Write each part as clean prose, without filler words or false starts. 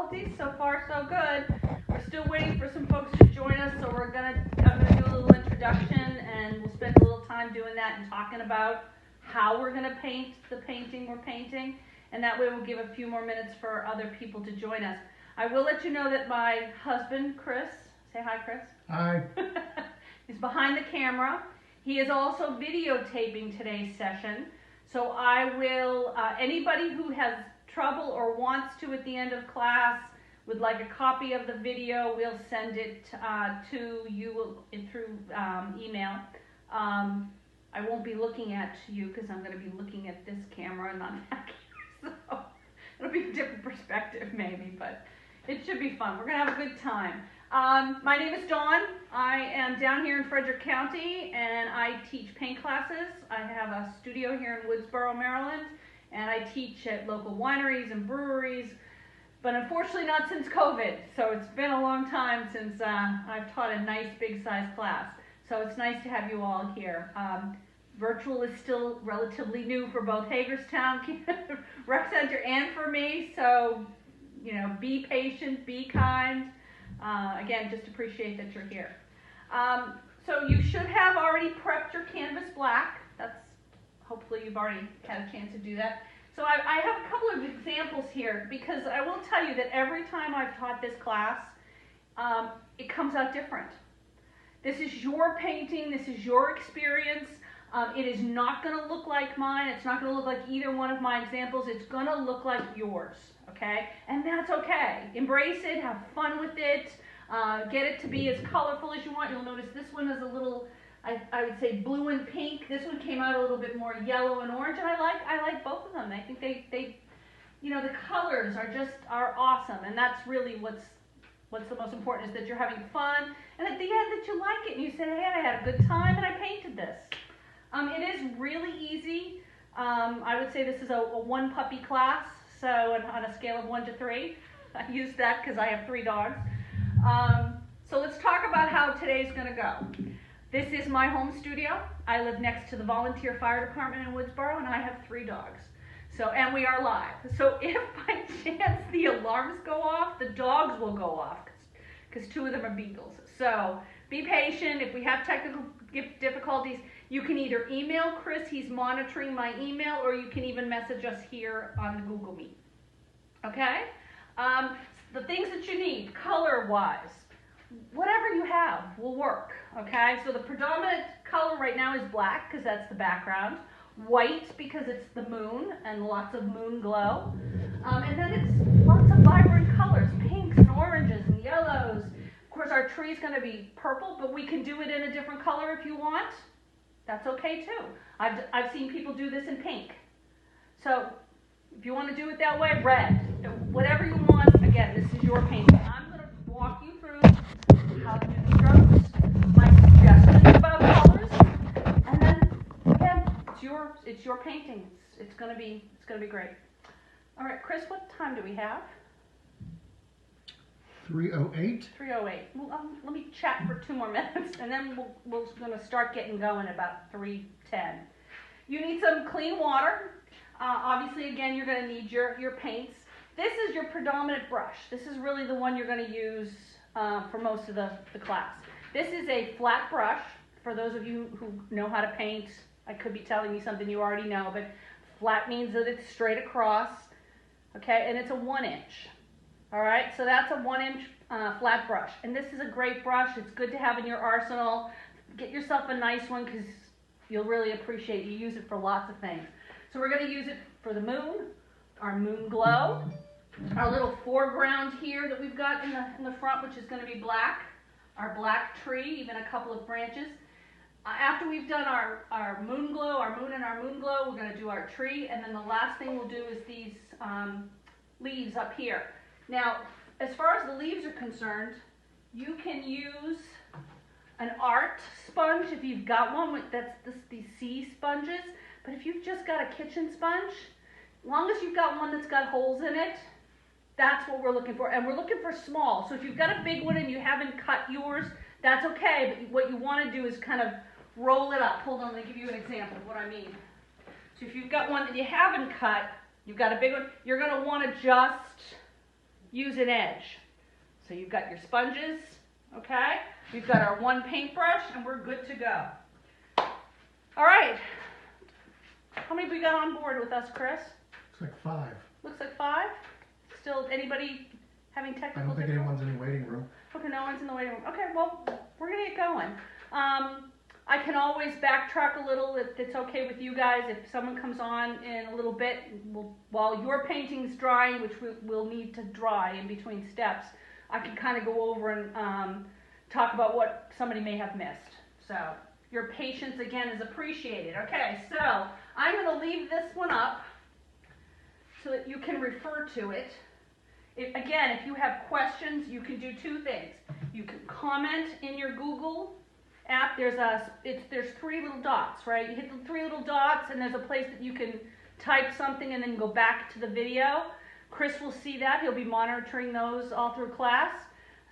difficulties. So far, so good. We're still waiting for some folks to join us, so I'm gonna do a little introduction, and we'll spend a little time doing that and talking about how we're gonna paint the painting we're painting, and that way we'll give a few more minutes for other people to join us. I will let you know that my husband, Chris, say hi, Chris. Hi. He's behind the camera. He is also videotaping today's session. So I will, anybody who has trouble or wants to at the end of class, would like a copy of the video, we'll send it to you through email. I won't be looking at you because I'm going to be looking at this camera and not that camera. So it'll be a different perspective maybe, but it should be fun. We're going to have a good time. My name is Dawn. I am down here in Frederick County and I teach paint classes. I have a studio here in Woodsboro, Maryland, and I teach at local wineries and breweries, but unfortunately not since COVID. So it's been a long time since I've taught a nice big size class. So it's nice to have you all here. Virtual is still relatively new for both Hagerstown Rec Center and for me. So, you know, be patient, be kind. Again, just appreciate that you're here. So you should have already prepped your canvas black. Hopefully you've already had a chance to do that. So I have a couple of examples here because I will tell you that every time I've taught this class, it comes out different. This is your painting, this is your experience. It is not going to look like mine. It's not going to look like either one of my examples. It's going to look like yours, okay? And that's okay. Embrace it, have fun with it, get it to be as colorful as you want. You'll notice this one is a little, I would say blue and pink. This one came out a little bit more yellow and orange, and I like both of them. I think they you know, the colors are awesome, and that's really what's the most important, is that you're having fun, and at the end that you like it, and you say, hey, I had a good time, and I painted this. It is really easy. I would say this is a one puppy class, so on a scale of 1 to 3. I use that because I have 3 dogs. So let's talk about how today's going to go. This is my home studio. I live next to the volunteer fire department in Woodsboro, and I have 3 dogs. So, and we are live. So if by chance the alarms go off, the dogs will go off because 2 of them are beagles. So be patient. If we have technical difficulties, you can either email Chris, he's monitoring my email, or you can even message us here on the Google Meet. Okay? The things that you need, color-wise, whatever you have will work. Okay? So the predominant color right now is black, because that's the background. White, because it's the moon, and lots of moon glow. And then it's lots of vibrant colors, pinks and oranges and yellows. Of course, our tree is going to be purple, but we can do it in a different color if you want. That's okay too. I've seen people do this in pink. So if you want to do it that way, red. Whatever you want. Again, this is your painting. I'm going to walk you through how to do the strokes, my suggestions about colors, and then again, it's your painting. It's going to be great. All right, Chris, what time do we have? 3:08. 3:08. Well, let me chat for 2 more minutes, and then we're going to start getting going about 3:10. You need some clean water. Obviously, again, you're going to need your paints. This is your predominant brush. This is really the one you're going to use for most of the class. This is a flat brush. For those of you who know how to paint, I could be telling you something you already know, but flat means that it's straight across, okay, and it's a 1-inch. All right, so that's a 1-inch flat brush, and this is a great brush. It's good to have in your arsenal. Get yourself a nice one because you'll really appreciate it. You use it for lots of things. So we're going to use it for the moon, our moon glow, our little foreground here that we've got in the front, which is going to be black, our black tree, even a couple of branches. After we've done our moon glow, our moon and our moon glow, we're going to do our tree, and then the last thing we'll do is these leaves up here. Now, as far as the leaves are concerned, you can use an art sponge if you've got one. These sea sponges. But if you've just got a kitchen sponge, as long as you've got one that's got holes in it, that's what we're looking for. And we're looking for small. So if you've got a big one and you haven't cut yours, that's okay. But what you want to do is kind of roll it up. Hold on, let me give you an example of what I mean. So if you've got one that you haven't cut, you've got a big one, you're going to want to just use an edge. So you've got your sponges, okay? We've got our one paintbrush, and we're good to go. All right. How many we got on board with us, Chris? Looks like 5. Looks like 5. Still, anybody having technical I don't think difficulties? anyone's in the waiting room. Okay, no one's in the waiting room. Okay, well, we're gonna get going. I can always backtrack a little if it's okay with you guys. If someone comes on in a little bit, while your painting's drying, which we'll need to dry in between steps, I can kind of go over and talk about what somebody may have missed. So your patience again is appreciated. Okay, so I'm going to leave this one up so that you can refer to it. Again, if you have questions, you can do 2 things. You can comment in your Google app. There's 3 little dots, right? You hit the 3 little dots, and there's a place that you can type something and then go back to the video. Chris will see that. He'll be monitoring those all through class.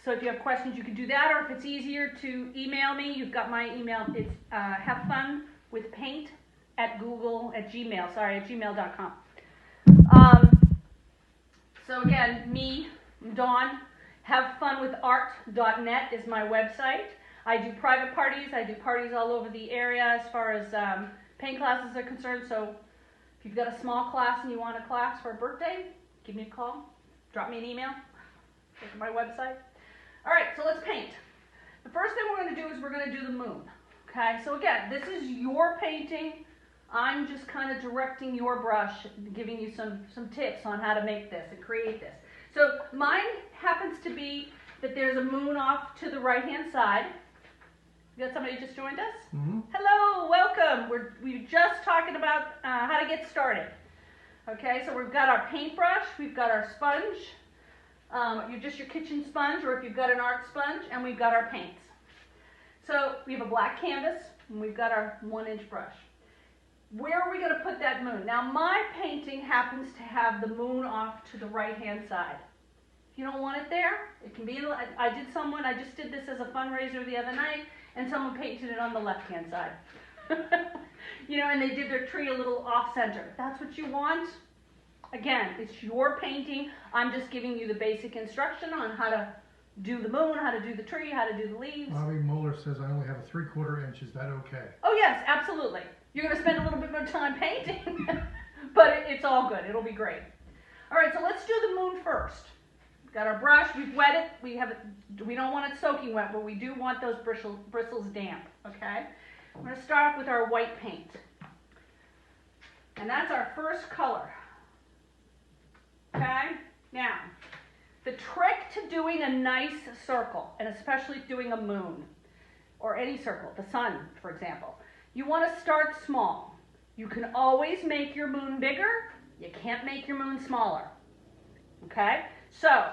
So if you have questions, you can do that, or if it's easier to email me, you've got my email. It's havefunwithpaint@gmail.com. So again, me, Dawn, havefunwithart.net is my website. I do private parties. I do parties all over the area as far as paint classes are concerned. So if you've got a small class and you want a class for a birthday, give me a call, drop me an email, go to my website. All right, so let's paint. The first thing we're going to do is we're going to do the moon. Okay, so again, this is your painting. I'm just kind of directing your brush, giving you some tips on how to make this and create this. So mine happens to be that there's a moon off to the right-hand side. You got somebody just joined us? Mm-hmm. Hello, welcome. We're just talking about how to get started. Okay, so we've got our paintbrush, we've got our sponge, just your kitchen sponge, or if you've got an art sponge, and we've got our paints. So we have a black canvas, and we've got our 1-inch brush. Where are we going to put that moon? Now my painting happens to have the moon off to the right-hand side. If you don't want it there, it can be, I just did this as a fundraiser the other night, and someone painted it on the left-hand side. You know, and they did their tree a little off-center. If that's what you want, again, it's your painting. I'm just giving you the basic instruction on how to do the moon, how to do the tree, how to do the leaves. Bobby Mueller says I only have a 3/4 inch. Is that okay? Oh yes, absolutely. You're going to spend a little bit more time painting, but it's all good. It'll be great. All right, so let's do the moon first. We've got our brush. We've wet it. We don't want it soaking wet, but we do want those bristles damp. Okay. We're going to start with our white paint, and that's our first color. Okay. Now, the trick to doing a nice circle, and especially doing a moon or any circle, the sun, for example. You want to start small. You can always make your moon bigger. You can't make your moon smaller. Okay? So,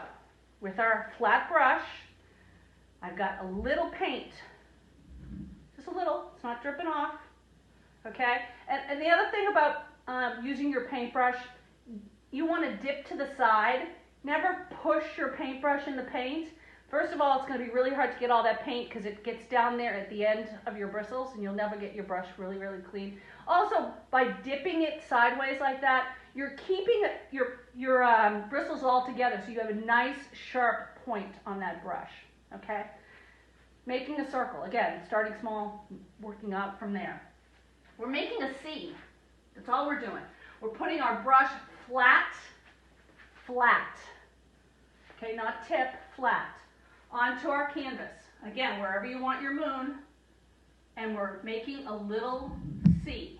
with our flat brush, I've got a little paint. Just a little. It's not dripping off. Okay? And the other thing about using your paintbrush, you want to dip to the side. Never push your paintbrush in the paint. First of all, it's going to be really hard to get all that paint because it gets down there at the end of your bristles and you'll never get your brush really, really clean. Also, by dipping it sideways like that, you're keeping your bristles all together so you have a nice sharp point on that brush, okay? Making a circle, again, starting small, working out from there. We're making a C. That's all we're doing. We're putting our brush flat, okay, not tip, flat, onto our canvas. Again, wherever you want your moon, and we're making a little C.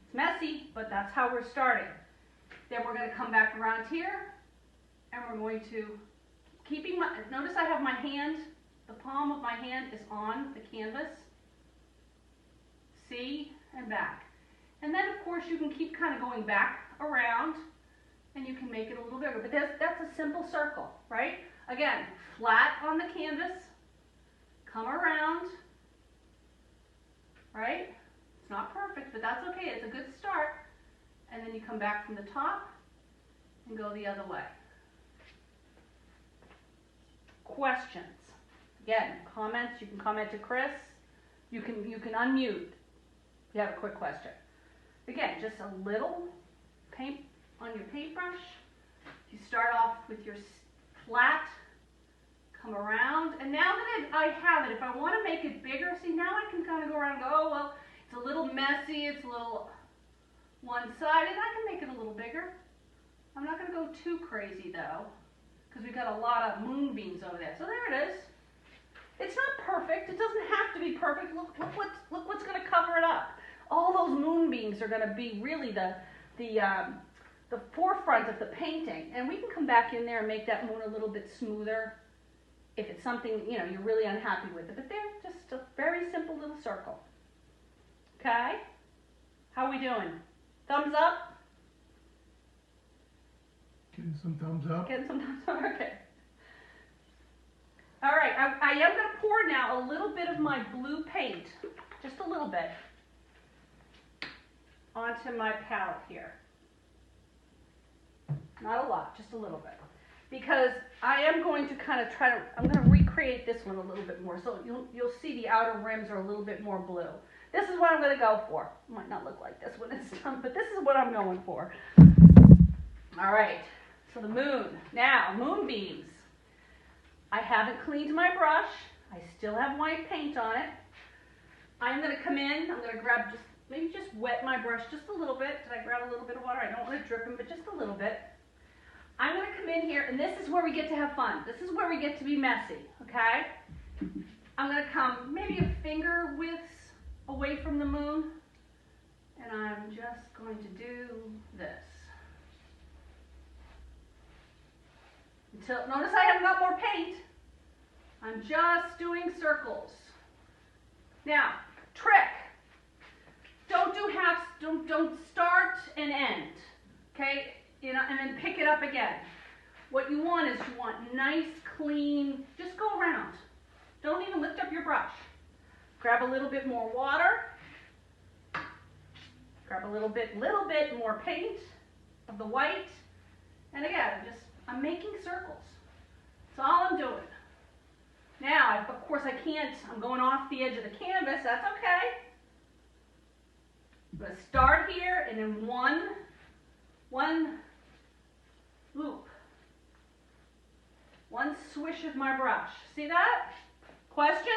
It's messy, but that's how we're starting. Then we're going to come back around here, and we're going to, notice I have my hand, the palm of my hand is on the canvas. C and back. And then, of course, you can keep kind of going back around, and you can make it a little bigger. But that's a simple circle, right? Again, flat on the canvas, come around, right? It's not perfect, but that's okay. It's a good start. And then you come back from the top and go the other way. Questions? Again, comments. You can comment to Chris. You can unmute if you have a quick question. Again, just a little paint on your paintbrush. You start off with your flat, come around, and now that I have it, if I want to make it bigger, see, now I can kind of go around and go, oh, well, it's a little messy, it's a little one-sided, I can make it a little bigger. I'm not going to go too crazy, though, because we've got a lot of moonbeams over there. So there it is. It's not perfect. It doesn't have to be perfect. Look what's going to cover it up. All those moonbeams are going to be really the forefront of the painting. And we can come back in there and make that moon a little bit smoother if it's something, you know, you're really unhappy with it. But they're just a very simple little circle. Okay? How are we doing? Thumbs up? Getting some thumbs up. Getting some thumbs up? Okay. All right, I am going to pour now a little bit of my blue paint, just a little bit, onto my palette here. Not a lot, just a little bit. Because I am going to kind of I'm going to recreate this one a little bit more. So you'll see the outer rims are a little bit more blue. This is what I'm going to go for. It might not look like this when it's done, but this is what I'm going for. All right, so the moon. Now, moonbeams. I haven't cleaned my brush. I still have white paint on it. I'm going to come in. I'm going to grab maybe just wet my brush just a little bit. Did I grab a little bit of water? I don't want to drip them, but just a little bit. I'm going to come in here, and this is where we get to have fun. This is where we get to be messy, okay? I'm going to come maybe a finger width away from the moon, and I'm just going to do this. Notice I haven't got more paint. I'm just doing circles. Now, trick. Don't do halves, don't start and end, okay? You know, and then pick it up again. What you want is you want nice, clean, just go around. Don't even lift up your brush. Grab a little bit more water. Grab a little bit more paint of the white. And again, I'm making circles. That's all I'm doing. Now, of course, I'm going off the edge of the canvas. That's okay. I'm going to start here and then one loop. One swish of my brush. See that? Questions?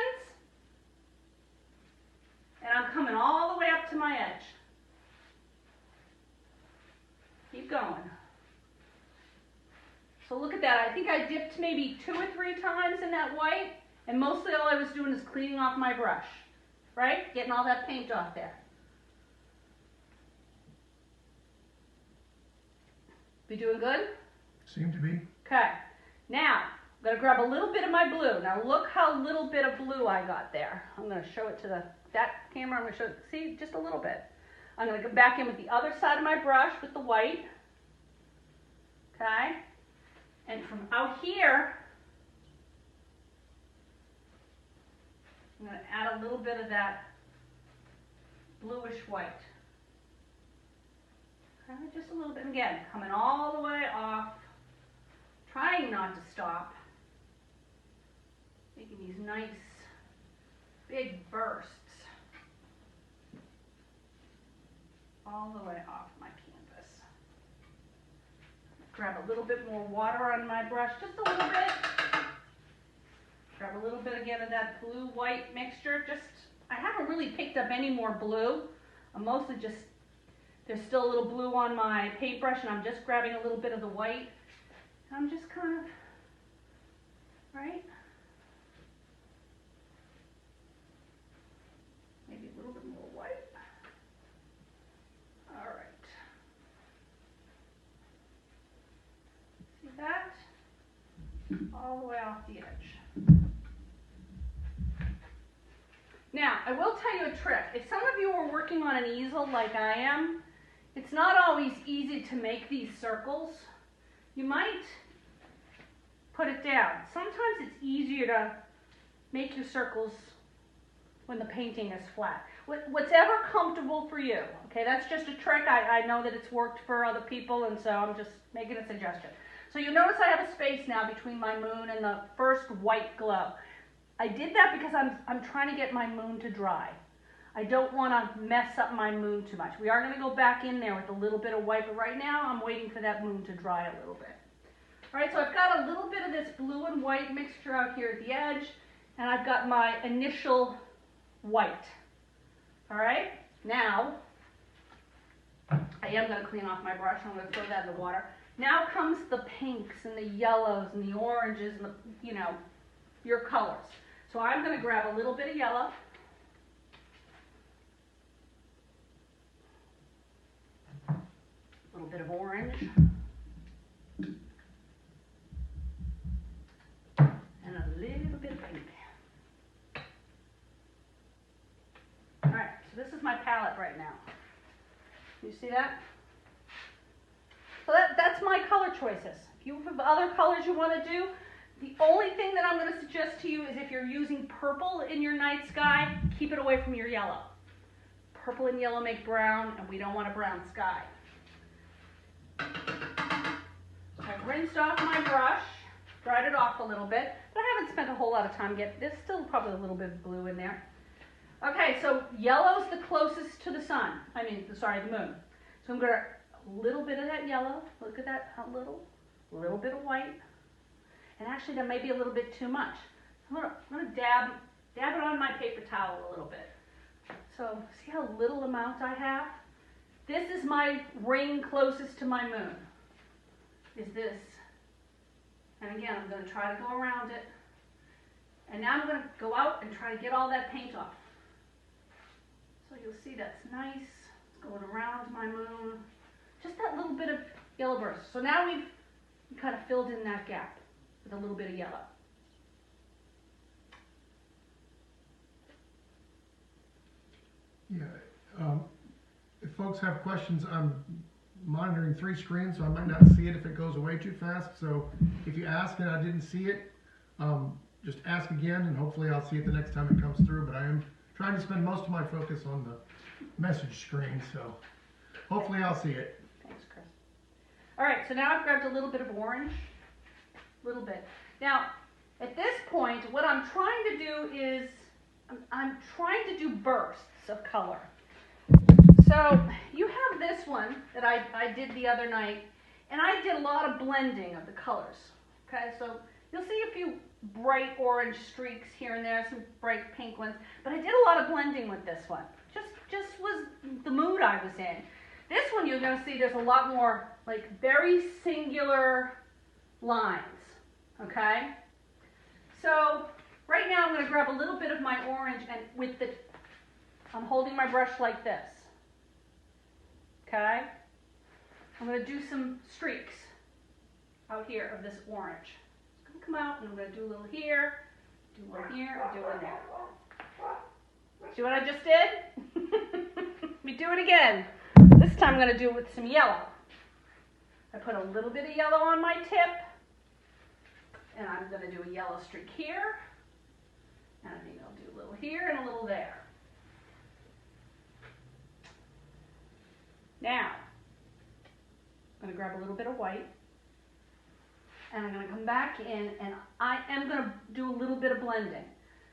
And I'm coming all the way up to my edge. Keep going. So look at that. I think I dipped maybe 2 or 3 times in that white, and mostly all I was doing is cleaning off my brush, right? Getting all that paint off there. We doing good? Seem to be. Okay. Now, I'm going to grab a little bit of my blue. Now look how little bit of blue I got there. I'm going to show it to that camera. I'm going to show it, see, just a little bit. I'm going to go back in with the other side of my brush with the white. Okay. And from out here, I'm going to add a little bit of that bluish white. Okay, just a little bit. Again, coming all the way off, trying not to stop. Making these nice, big bursts. All the way off my canvas. Grab a little bit more water on my brush, just a little bit. Grab a little bit again of that blue-white mixture. I haven't really picked up any more blue. I'm mostly there's still a little blue on my paintbrush, and I'm just grabbing a little bit of the white. I'm just kind of, right? Maybe a little bit more white. All right. See that? All the way off the edge. Now, I will tell you a trick. If some of you are working on an easel like I am, it's not always easy to make these circles. You might put it down. Sometimes it's easier to make your circles when the painting is flat. What's ever comfortable for you. Okay, that's just a trick. I know that it's worked for other people, and so I'm just making a suggestion. So you notice I have a space now between my moon and the first white glow. I did that because I'm trying to get my moon to dry. I don't want to mess up my moon too much. We are going to go back in there with a little bit of white, but right now I'm waiting for that moon to dry a little bit. All right, so I've got a little bit of this blue and white mixture out here at the edge, and I've got my initial white. All right, now I am going to clean off my brush. I'm going to throw that in the water. Now comes the pinks and the yellows and the oranges and the, you know, your colors. So I'm going to grab a little bit of yellow. A little bit of orange. And a little bit of pink. All right, so this is my palette right now. You see that? So that's my color choices. If you have other colors you want to do, the only thing that I'm going to suggest to you is if you're using purple in your night sky, keep it away from your yellow. Purple and yellow make brown, and we don't want a brown sky. So I've rinsed off my brush, dried it off a little bit, but I haven't spent a whole lot of time yet. There's still probably a little bit of blue in there. Okay, so yellow's the closest to the sun. The moon. So I'm going to a little bit of that yellow. Look at that, a little bit of white. And actually, that may be a little bit too much. I'm going to dab it on my paper towel a little bit. So see how little amount I have? This is my ring closest to my moon. Is this. And again, I'm going to try to go around it. And now I'm going to go out and try to get all that paint off. So you'll see that's nice. It's going around my moon. Just that little bit of yellow burst. So now we've kind of filled in that gap with a little bit of yellow. Yeah. If folks have questions, I'm monitoring 3 screens, so I might not see it if it goes away too fast. So if you ask and I didn't see it, just ask again, and hopefully I'll see it the next time it comes through. But I am trying to spend most of my focus on the message screen, so hopefully I'll see it. Thanks, Chris. All right, so now I've grabbed a little bit of orange, a little bit. Now, at this point, what I'm trying to do is I'm trying to do bursts of color. So you have this one that I did the other night, and I did a lot of blending of the colors. Okay, so you'll see a few bright orange streaks here and there, some bright pink ones, but I did a lot of blending with this one. Just was the mood I was in. This one you're going to see there's a lot more like very singular lines. Okay, so right now I'm going to grab a little bit of my orange, and I'm holding my brush like this. Okay, I'm going to do some streaks out here of this orange. It's going to come out, and I'm going to do a little here, do one here, and do one there. See what I just did? Let me do it again. This time I'm going to do it with some yellow. I put a little bit of yellow on my tip, and I'm going to do a yellow streak here, and I think I'll do a little here and a little there. Now, I'm going to grab a little bit of white, and I'm going to come back in, and I am going to do a little bit of blending.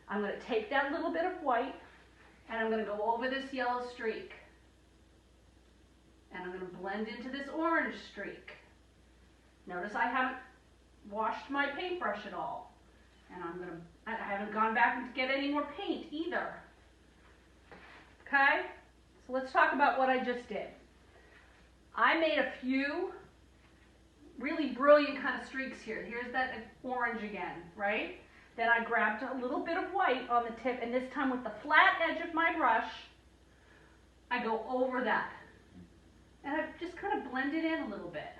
I'm going to take that little bit of white, and I'm going to go over this yellow streak, and I'm going to blend into this orange streak. Notice I haven't washed my paintbrush at all, and I haven't gone back to get any more paint either. Okay, so let's talk about what I just did. I made a few really brilliant kind of streaks here. Here's that orange again, right? Then I grabbed a little bit of white on the tip, and this time with the flat edge of my brush, I go over that. And I just kind of blend it in a little bit.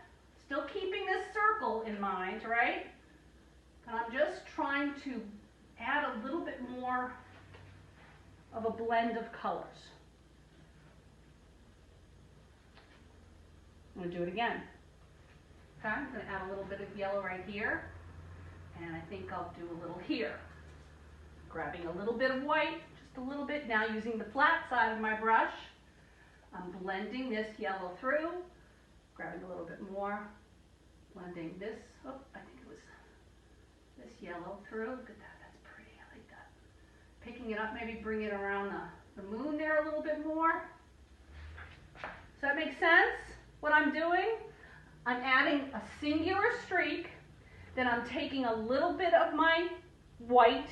Still keeping this circle in mind, right? And I'm just trying to add a little bit more of a blend of colors. I'm going to do it again. Okay, I'm going to add a little bit of yellow right here. And I think I'll do a little here. Grabbing a little bit of white, just a little bit. Now using the flat side of my brush, I'm blending this yellow through. Grabbing a little bit more. Blending this, I think it was this yellow through. Look at that, that's pretty, I like that. Picking it up, maybe bring it around the moon there a little bit more. Does that make sense, what I'm doing? I'm adding a singular streak Then I'm taking a little bit of my white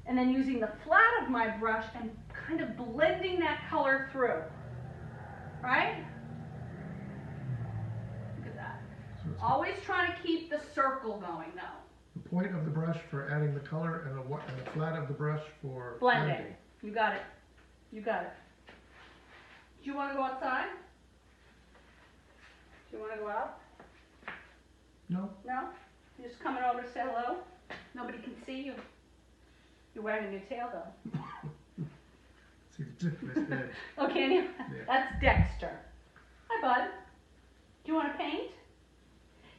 and then using the flat of my brush and kind of blending that color through, right? Look at that. So it's Always trying to keep the circle going though. the point of the brush for adding the color and the flat of the brush for Blending. You got it. You got it. Do you want to go outside? Do you want to go out? No? No? You're just coming over to say hello? Nobody can see you. You're wagging your tail though. See the tip of his head. Oh, can you? Yeah. That's Dexter. Hi, bud. Do you want to paint?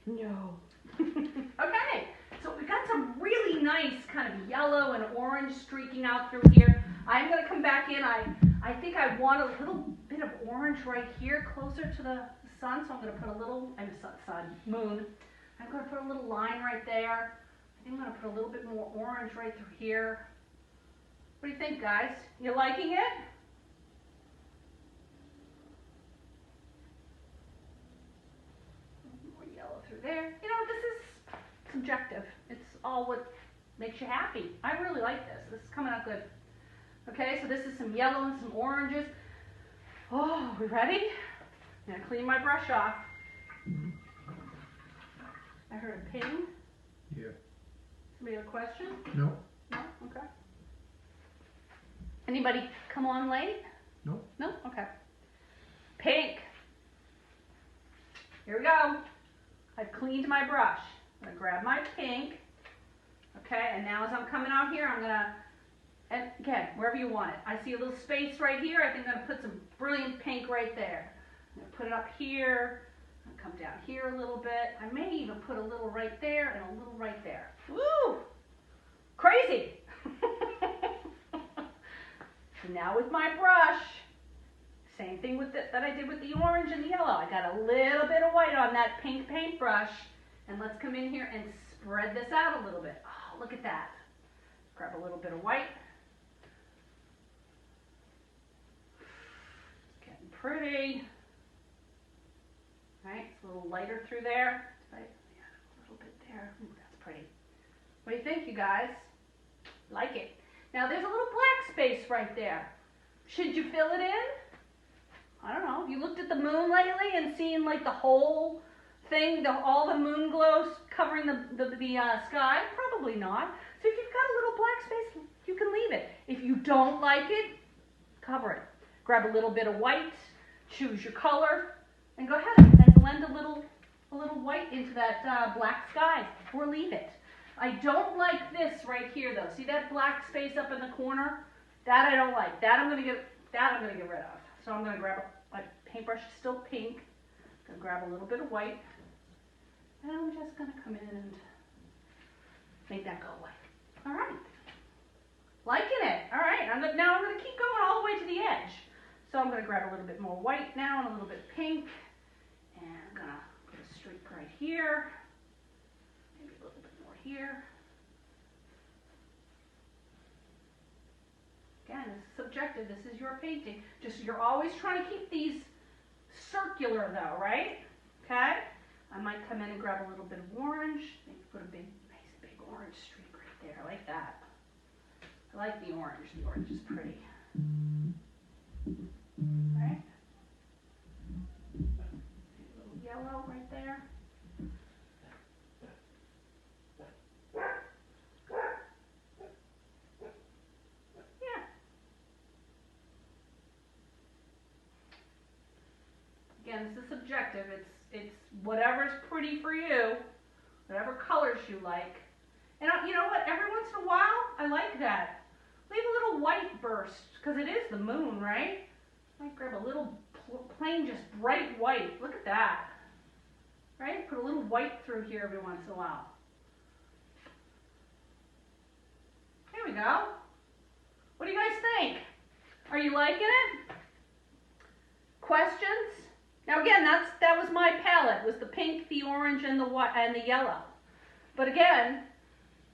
No. Okay, so we got some really nice kind of yellow and orange streaking out through here. I'm going to come back in. I think I want a little bit of orange right here closer to the sun, so I'm going to put a little, moon. I'm going to put a little line right there. I think I'm going to put a little bit more orange right through here. What do you think, guys? You liking it? More yellow through there. You know, this is subjective. It's all what makes you happy. I really like this. This is coming out good. Okay, so this is some yellow and some oranges. Oh, we ready? I'm going to clean my brush off. I heard a ping. Yeah. Somebody have a question? No? No? Okay. Anybody come on late? No? No? Okay. Pink. Here we go. I've cleaned my brush. I'm going to grab my pink. Okay, and now as I'm coming out here, I'm going to, and again, wherever you want it. I see a little space right here. I think I'm going to put some brilliant pink right there. I'm going to put it up here. I'll come down here a little bit. I may even put a little right there and a little right there. Woo! Crazy! So now with my brush, same thing with that I did with the orange and the yellow. I got a little bit of white on that pink paintbrush. And let's come in here and spread this out a little bit. Oh, look at that. Grab a little bit of white. It's getting pretty. Right, it's a little lighter through there. Right? Yeah, a little bit there. Ooh, that's pretty. What do you think, you guys? Like it. Now there's a little black space right there. Should you fill it in? I don't know. Have you looked at the moon lately and seen like the whole thing, all the moon glows covering the sky? Probably not. So if you've got a little black space, you can leave it. If you don't like it, cover it. Grab a little bit of white, choose your color, and go ahead and blend a little white into that black sky, or leave it. I don't like this right here though. See that black space up in the corner? That I don't like. That I'm gonna get rid of. So I'm gonna grab my paintbrush is still pink. I'm gonna grab a little bit of white, and I'm just gonna come in and make that go away. All right, liking it. All right, now I'm gonna keep going all the way to the edge. So I'm gonna grab a little bit more white now and a little bit of pink, and I'm gonna put a streak right here. Here. Again, this is subjective. This is your painting. You're always trying to keep these circular though, right? Okay? I might come in and grab a little bit of orange. Maybe put a nice big orange streak right there. I like that. I like the orange. The orange is pretty. Right? A little yellow right there. Again, this is subjective. It's whatever's pretty for you, whatever colors you like. And you know what? Every once in a while, I like that. Leave a little white burst, because it is the moon, right? I might grab a little plain, just bright white. Look at that. Right? Put a little white through here every once in a while. Here we go. What do you guys think? Are you liking it? Questions? Now again, that was my palette, was the pink, the orange, and the white, and the yellow. But again,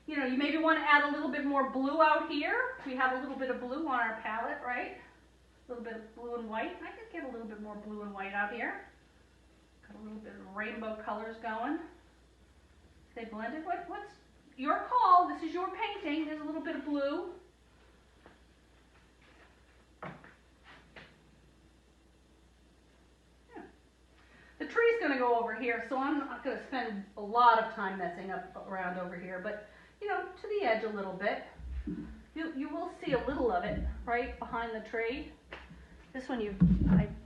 you know, you maybe want to add a little bit more blue out here. We have a little bit of blue on our palette, right? A little bit of blue and white. I could get a little bit more blue and white out here. Got a little bit of rainbow colors going. They blended. What's your call? This is your painting. There's a little bit of blue. Yeah. The tree's going to go over here, so I'm not going to spend a lot of time messing up around over here, but you know, to the edge a little bit. You will see a little of it right behind the tree. This one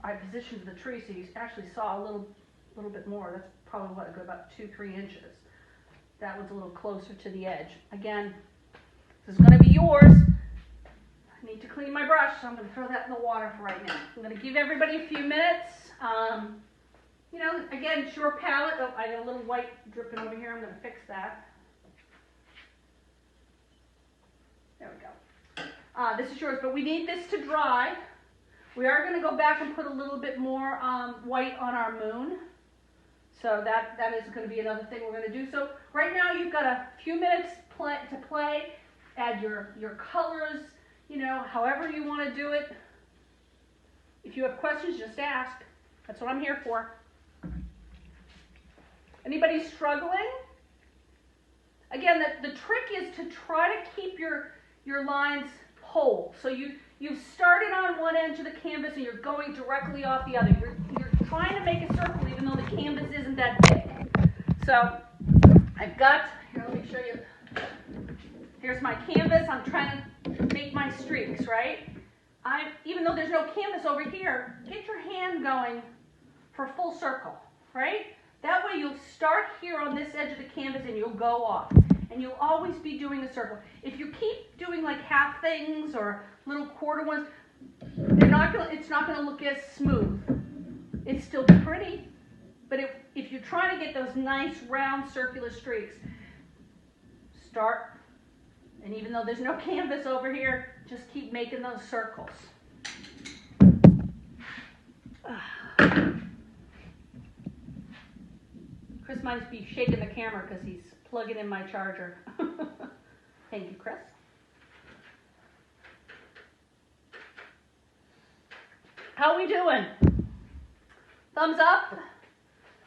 I positioned the tree so you actually saw a little bit more. That's probably what, about 2-3 inches. That one's a little closer to the edge. Again, this is going to be yours. I need to clean my brush, so I'm going to throw that in the water for right now. I'm going to give everybody a few minutes. You know, again, it's your palette. Oh, I got a little white dripping over here. I'm going to fix that. There we go. This is yours, but we need this to dry. We are going to go back and put a little bit more white on our moon. So that is going to be another thing we're going to do. So right now you've got a few minutes to play. Add your colors, you know, however you want to do it. If you have questions, just ask. That's what I'm here for. Anybody struggling? Again, the trick is to try to keep your lines whole. So you've started on one edge of the canvas and you're going directly off the other. You're trying to make a circle even though the canvas isn't that big. So I've got, here, let me show you. Here's my canvas. I'm trying to make my streaks, right? Even though there's no canvas over here, get your hand going for a full circle, right? That way you'll start here on this edge of the canvas and you'll go off. And you'll always be doing a circle. If you keep doing like half things or little quarter ones, it's not going to look as smooth. It's still pretty, but if you're trying to get those nice round circular streaks, start, and even though there's no canvas over here, just keep making those circles. Chris might be shaking the camera because he's plugging in my charger. Thank you, Chris. How are we doing? Thumbs up?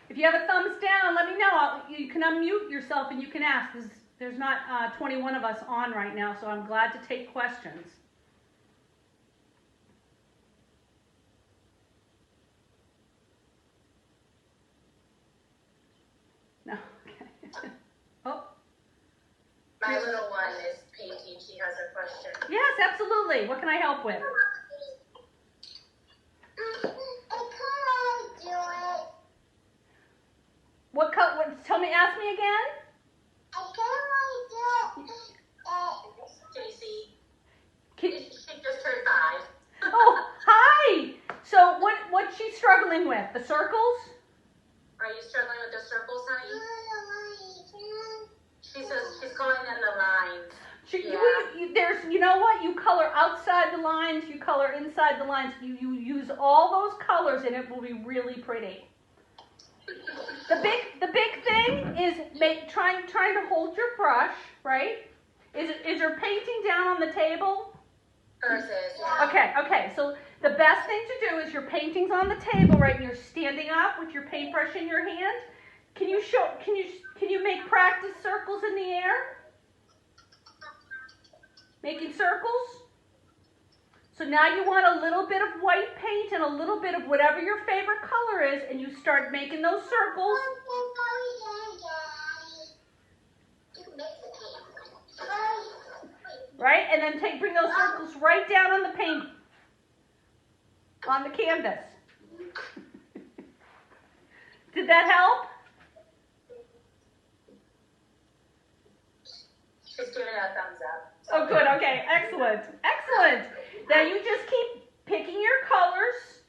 If you have a thumbs down, let me know. You can unmute yourself and you can ask. There's not 21 of us on right now, so I'm glad to take questions. No? Okay. Oh. My little one is painting. She has a question. Yes, absolutely. What can I help with? What color? Tell me. Ask me again. Stacy. Can, She just turned 5. oh, hi. So what's she struggling with? The circles? Are you struggling with the circles, honey? She says she's going in the lines. You know what? You color outside the lines. You color inside the lines. You use all those colors, and it will be really pretty. The big thing is trying to hold your brush, right? Is your painting down on the table? Hers is, yeah. Okay. So the best thing to do is your painting's on the table, right? And you're standing up with your paintbrush in your hand. Can you make practice circles in the air? Making circles? So now you want a little bit of white paint and a little bit of whatever your favorite color is, and you start making those circles. Right? And then bring those circles right down on the paint, on the canvas. Did that help? She's giving it a thumbs up. Oh, good. Okay. Excellent. Excellent. Now you just keep picking your colors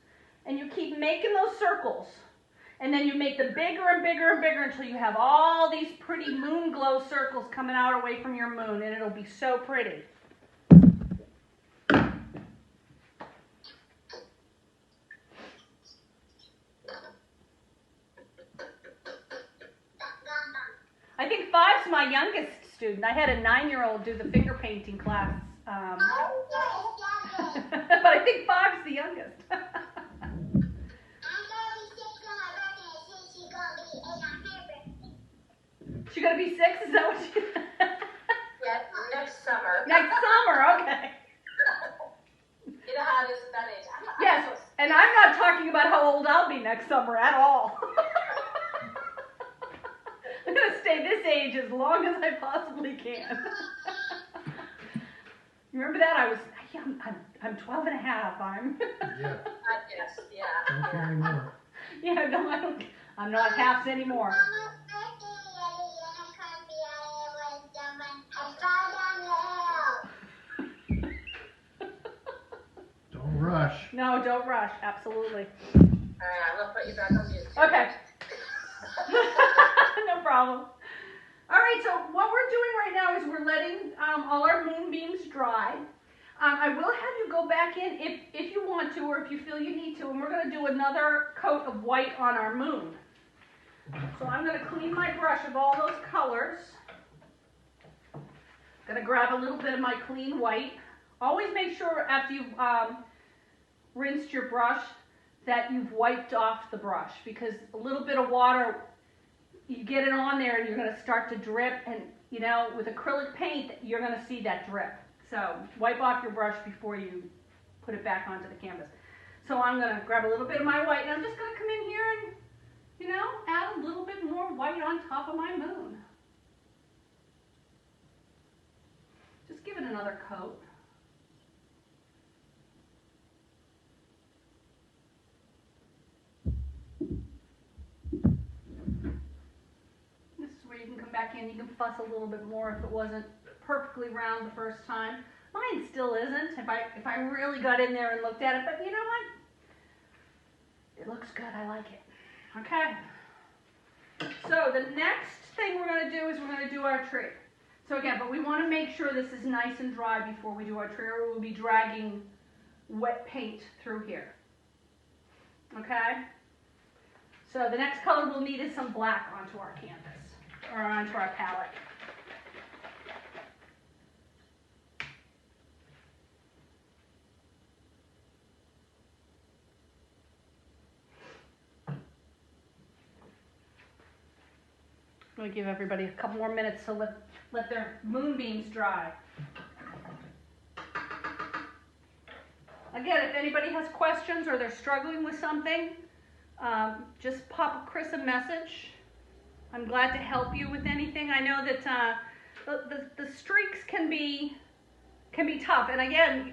and you keep making those circles. And then you make them bigger and bigger and bigger until you have all these pretty moon glow circles coming out away from your moon, and it'll be so pretty. I think 5's my youngest student. I had a 9-year-old do the finger painting class. But I think 5's the youngest. She gonna be 6? Is that what she? Yeah, next summer. Next summer, okay. You know how it is at that age. Yes, and I'm not talking about how old I'll be next summer at all. I'm gonna stay this age as long as I possibly can. You remember that? I'm 12 and a half. Yeah. Yes, yeah. Don't care anymore. Yeah, no, I don't. I'm not halves anymore. Don't rush. No, don't rush. Absolutely. All right, I'm gonna put you back on music. Okay. No problem. All right, so what we're doing right now is we're letting all our moonbeams dry. I will have you go back in if you want to, or if you feel you need to, and we're going to do another coat of white on our moon. So I'm going to clean my brush of all those colors. Going to grab a little bit of my clean white. Always make sure after you've rinsed your brush that you've wiped off the brush, because a little bit of water, you get it on there and you're going to start to drip, and you know, with acrylic paint you're going to see that drip. So wipe off your brush before you put it back onto the canvas. So I'm going to grab a little bit of my white, and I'm just going to come in here and, you know, add a little bit more white on top of my moon. Just give it another coat. This is where you can come back in. You can fuss a little bit more if it wasn't perfectly round the first time. Mine still isn't if I really got in there and looked at it, but you know what? It looks good. I like it. Okay. So the next thing we're going to do is we're going to do our tree. So again, but we want to make sure this is nice and dry before we do our tree, or we'll be dragging wet paint through here. Okay? So the next color we'll need is some black onto our canvas, or onto our palette. I'm going to give everybody a couple more minutes to let their moonbeams dry. Again, if anybody has questions or they're struggling with something, just pop Chris a message. I'm glad to help you with anything. I know that the streaks can be tough, and again,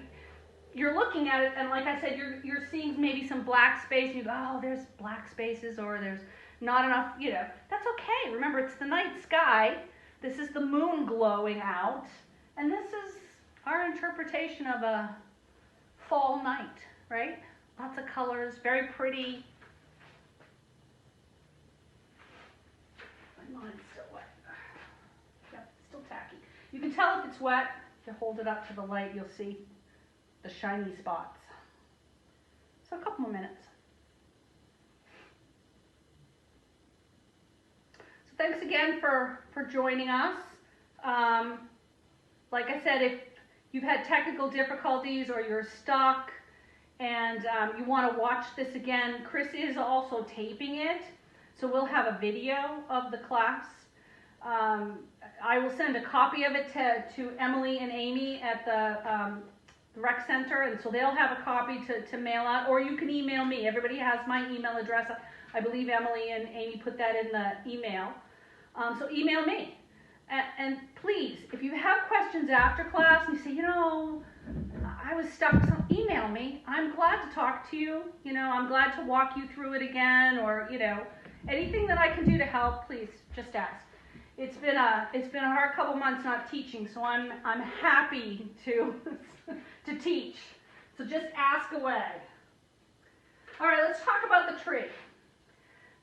you're looking at it, and like I said, you're seeing maybe some black space, and you go, oh, there's black spaces, or there's not enough, you know, that's okay. Remember, it's the night sky. This is the moon glowing out, and this is our interpretation of a fall night, right? Lots of colors, very pretty. My mind's still wet. Yep, still tacky. You can tell if it's wet. If you hold it up to the light, you'll see the shiny spots. So a couple more minutes. So thanks again for joining us. Like I said, if you've had technical difficulties or you're stuck and you want to watch this again, Chris is also taping it, so we'll have a video of the class. I will send a copy of it to Emily and Amy at the rec center, and so they'll have a copy to mail out, or you can email me. Everybody has my email address. I believe Emily and Amy put that in the email. So email me. And please, if you have questions after class and you say, you know, I was stuck, email me. I'm glad to talk to you. You know, I'm glad to walk you through it again, or, you know, anything that I can do to help, please just ask. It's been a hard couple months not teaching, so I'm happy to teach. So just ask away. All right, let's talk about the tree.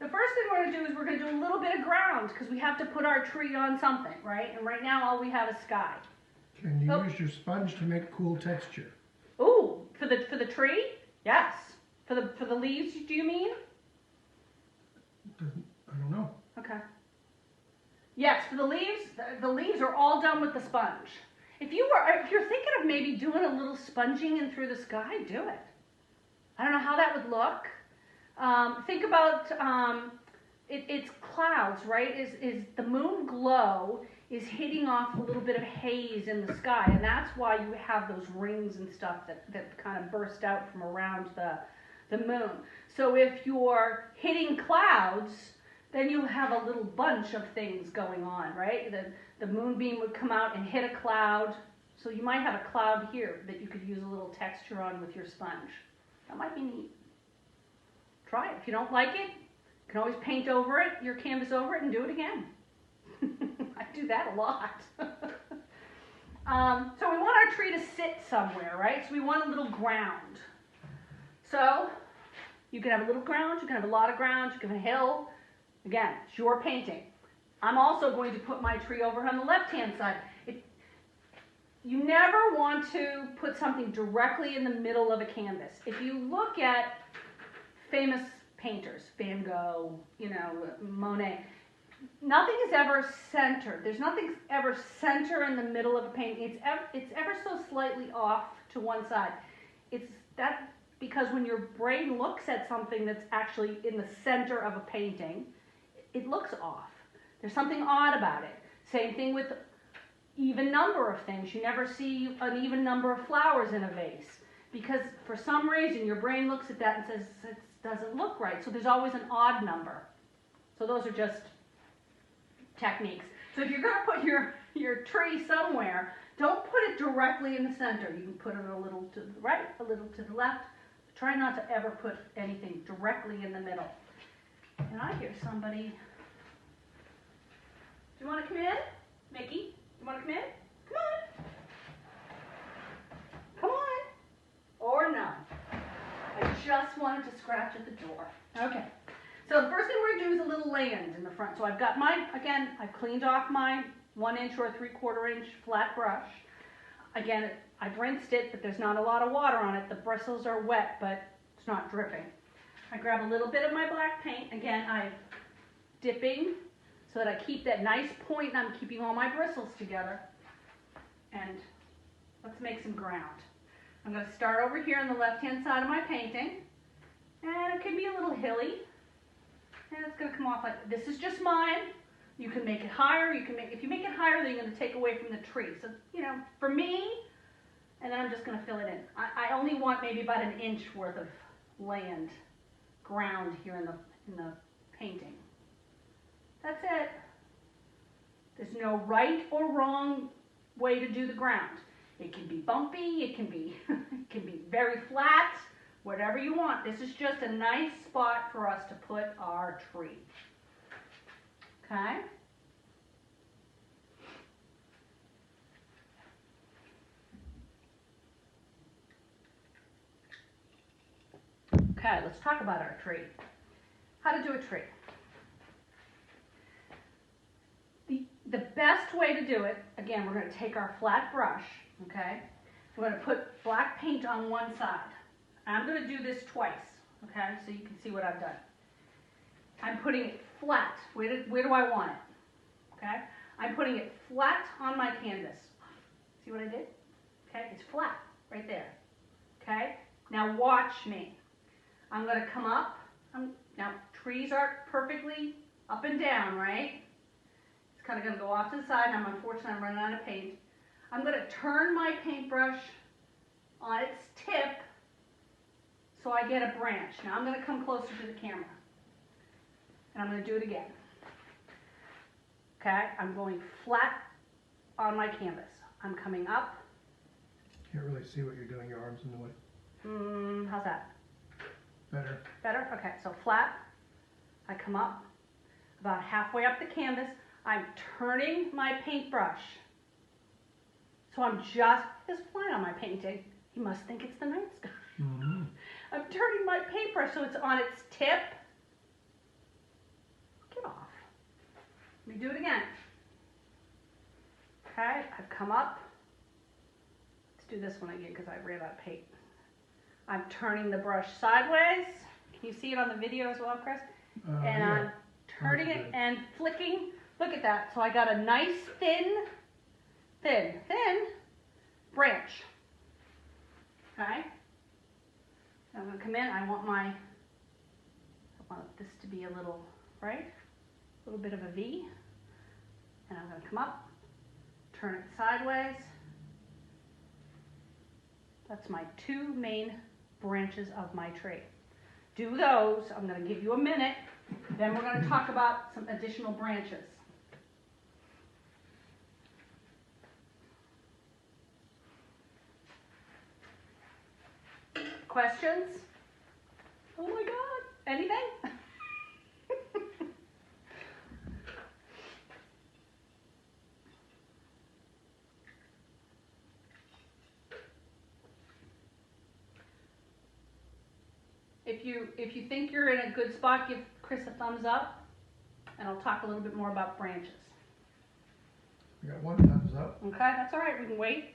The first thing we're going to do is we're going to do a little bit of ground, because we have to put our tree on something, right? And right now all we have is sky. Can you use your sponge to make a cool texture? Ooh, for the tree? Yes. For the leaves, do you mean? I don't know. Okay. Yes, for the leaves are all done with the sponge. If you're thinking of maybe doing a little sponging in through the sky, do it. I don't know how that would look. Think about it's clouds, right? Is the moon glow is hitting off a little bit of haze in the sky, and that's why you have those rings and stuff that kind of burst out from around the moon. So if you're hitting clouds, then you have a little bunch of things going on, right? The moonbeam would come out and hit a cloud, so you might have a cloud here that you could use a little texture on with your sponge. That might be neat. Try it. If you don't like it, you can always paint over it, your canvas over it, and do it again. I do that a lot. So we want our tree to sit somewhere, right? So we want a little ground. So you can have a little ground, you can have a lot of ground, you can have a hill. Again, it's your painting. I'm also going to put my tree over on the left-hand side. You never want to put something directly in the middle of a canvas. If you look at famous painters, Van Gogh, Monet, nothing is ever centered. There's nothing ever center in the middle of a painting. It's ever so slightly off to one side. It's that because when your brain looks at something that's actually in the center of a painting, it looks off. There's something odd about it. Same thing with even number of things. You never see an even number of flowers in a vase because for some reason your brain looks at that and says it doesn't look right. So there's always an odd number. So those are just techniques. So if you're going to put your tree somewhere, don't put it directly in the center. You can put it a little to the right, a little to the left. Try not to ever put anything directly in the middle. And I hear somebody. Do you want to come in? Mickey, you want to come in? Come on. Come on. Or no. I just wanted to scratch at the door. Okay. So the first thing we're going to do is a little land in the front. So I've got I've cleaned off my 1 inch or 3/4 inch flat brush. Again, I've rinsed it, but there's not a lot of water on it. The bristles are wet, but it's not dripping. I grab a little bit of my black paint. Again, I'm dipping so that I keep that nice point and I'm keeping all my bristles together. And let's make some ground. I'm going to start over here on the left-hand side of my painting. And it could be a little hilly. And it's going to come off like, this is just mine. You can make it higher. If you make it higher, then you're going to take away from the tree. So, for me, and then I'm just going to fill it in. I only want maybe about 1 inch worth of land, ground here in the painting. That's it. There's no right or wrong way to do the ground. It can be bumpy. It can be very flat. Whatever you want. This is just a nice spot for us to put our tree. Okay? Okay, let's talk about our tree. How to do a tree. The best way to do it, again, we're going to take our flat brush, okay? We're going to put black paint on one side. I'm going to do this twice, okay, so you can see what I've done. I'm putting it flat. Where do I want it? Okay? I'm putting it flat on my canvas. See what I did? Okay, it's flat right there. Okay? Now watch me. I'm going to come up. Now, trees aren't perfectly up and down, right? It's kind of going to go off to the side. Unfortunately, I'm running out of paint. I'm going to turn my paintbrush on its tip so I get a branch. Now I'm going to come closer to the camera. And I'm going to do it again. Okay, I'm going flat on my canvas. I'm coming up. Can't really see what you're doing. Your arm's in the way. How's that? Better. Better? Okay, so flat. I come up about halfway up the canvas. I'm turning my paintbrush. So I'm just flat on my painting. You must think it's the night sky. Mm-hmm. I'm turning my paintbrush so it's on its tip. Get off. Let me do it again. Okay, I've come up. Let's do this one again because I ran out of paint. I'm turning the brush sideways. Can you see it on the video as well, Chris? And yeah. I'm turning it and flicking. Look at that. So I got a nice thin branch. Okay? I'm going to come in. I want this to be a little right? A little bit of a V. And I'm going to come up, turn it sideways. That's my 2 main branches of my tree. Do those. I'm going to give you a minute. Then we're going to talk about some additional branches. Questions? Oh my God. Anything? If you think you're in a good spot, give Chris a thumbs up, and I'll talk a little bit more about branches. I got 1 thumbs up. Okay, that's all right. We can wait.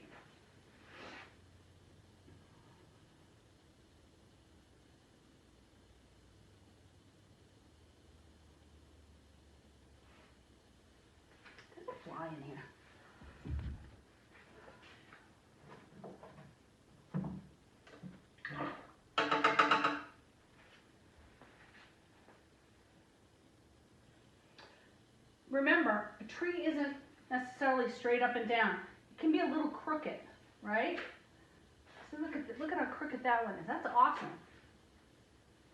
There's a fly in here. Remember, a tree isn't necessarily straight up and down. It can be a little crooked, right? So look at how crooked that one is. That's awesome.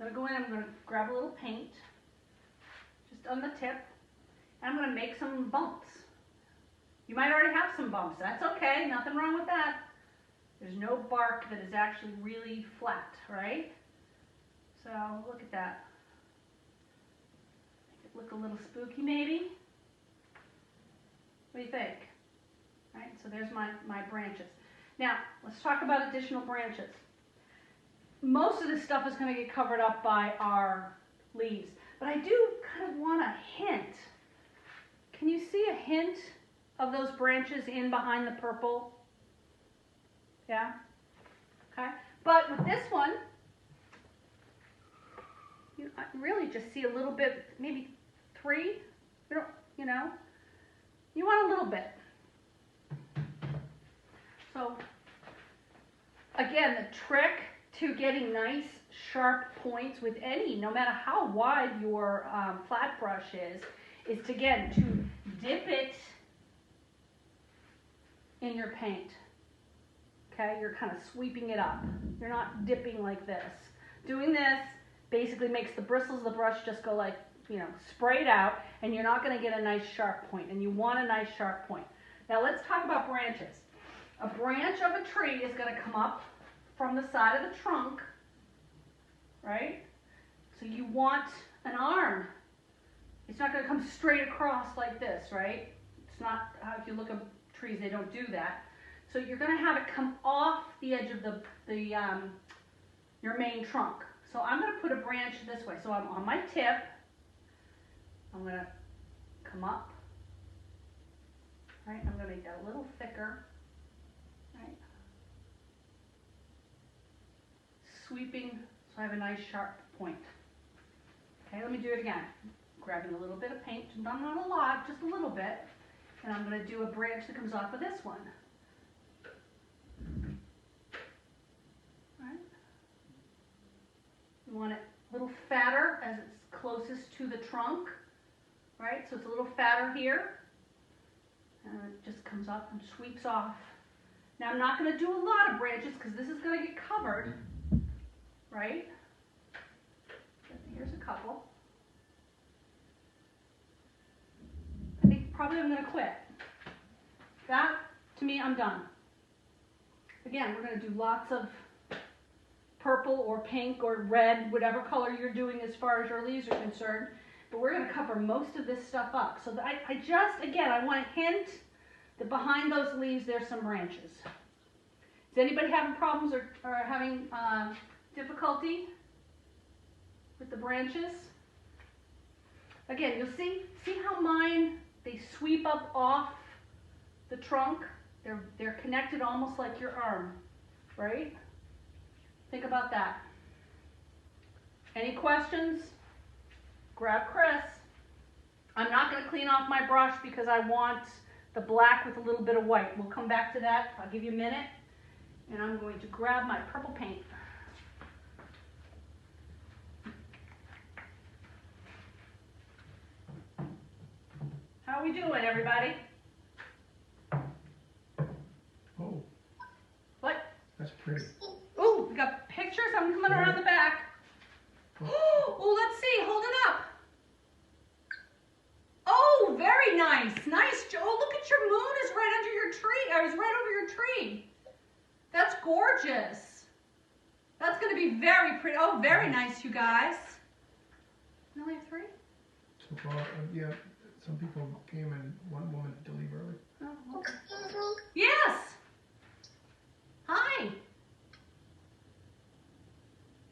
I'm going to go in and I'm going to grab a little paint, just on the tip, and I'm going to make some bumps. You might already have some bumps. That's okay. Nothing wrong with that. There's no bark that is actually really flat, right? So look at that. Make it look a little spooky maybe. What do you think? All right, so there's my branches. Now, let's talk about additional branches. Most of this stuff is going to get covered up by our leaves, but I do kind of want a hint. Can you see a hint of those branches in behind the purple? Yeah? Okay. But with this one, you really just see a little bit, maybe 3. You know, you want a little bit. So, again, the trick to getting nice, sharp points with any, no matter how wide your flat brush is to, again, to dip it in your paint. Okay, you're kind of sweeping it up. You're not dipping like this. Doing this basically makes the bristles of the brush just go like, you know, sprayed out, and you're not going to get a nice sharp point, and you want a nice sharp point. Now let's talk about branches. A branch of a tree is going to come up from the side of the trunk, right? So you want an arm. It's not going to come straight across like this, right? It's not, if you look at trees, they don't do that. So you're going to have it come off the edge of your main trunk. So I'm going to put a branch this way. So I'm on my tip. I'm going to come up. Right? I'm going to make that a little thicker. Right? Sweeping so I have a nice sharp point. Okay, let me do it again. Grabbing a little bit of paint, not a lot, just a little bit. And I'm going to do a branch that comes off of this one. Right? You want it a little fatter as it's closest to the trunk. Right? So it's a little fatter here. And it just comes up and sweeps off. Now I'm not going to do a lot of branches because this is going to get covered. Right? Here's a couple. I think probably I'm going to quit. That, to me, I'm done. Again, we're going to do lots of purple or pink or red, whatever color you're doing as far as your leaves are concerned. But we're going to cover most of this stuff up. So that I want to hint that behind those leaves there's some branches. Is anybody having problems or having difficulty with the branches? Again, you'll see how mine, they sweep up off the trunk. They're connected almost like your arm, right? Think about that. Any questions? Grab Chris. I'm not going to clean off my brush because I want the black with a little bit of white. We'll come back to that. I'll give you a minute. And I'm going to grab my purple paint. How we doing, everybody? Oh, What? that's pretty. Ooh, we got pictures. I'm coming around the back. Oh, let's see. Hold it up. Oh, very nice. Nice. Oh, look at your moon is right under your tree. Or is right over your tree. That's gorgeous. That's going to be very pretty. Oh, very nice, you guys. You only have 3? So far, yeah, some people came and one woman had to leave early. Oh, okay. Yes. Hi.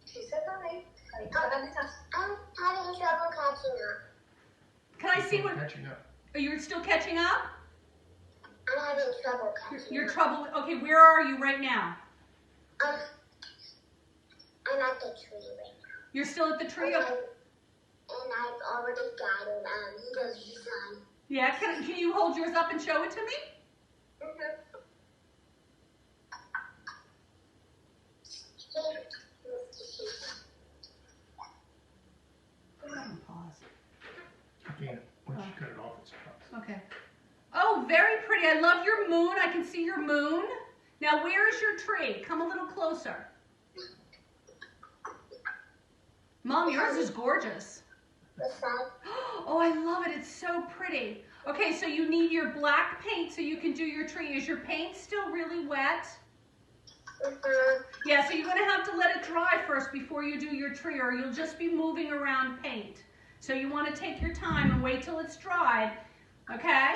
She said hi. I'm having trouble catching up. Can I see what? Catching up. Are you still catching up? I'm having trouble catching Your up. trouble. Okay, where are you right now? I'm at the tree right now. You're still at the tree. And Okay. I've already got him. He goes to sun. Yeah. Can you hold yours up and show it to me? Pause. I can't. Once you cut it off, it stops. Okay. Oh, very pretty. I love your moon. I can see your moon. Now, where is your tree? Come a little closer. Mom, yours is gorgeous. What's that? Oh, I love it. It's so pretty. Okay, so you need your black paint so you can do your tree. Is your paint still really wet? Yeah, so you're going to have to let it dry first before you do your tree, or you'll just be moving around paint. So you want to take your time and wait till it's dried, okay?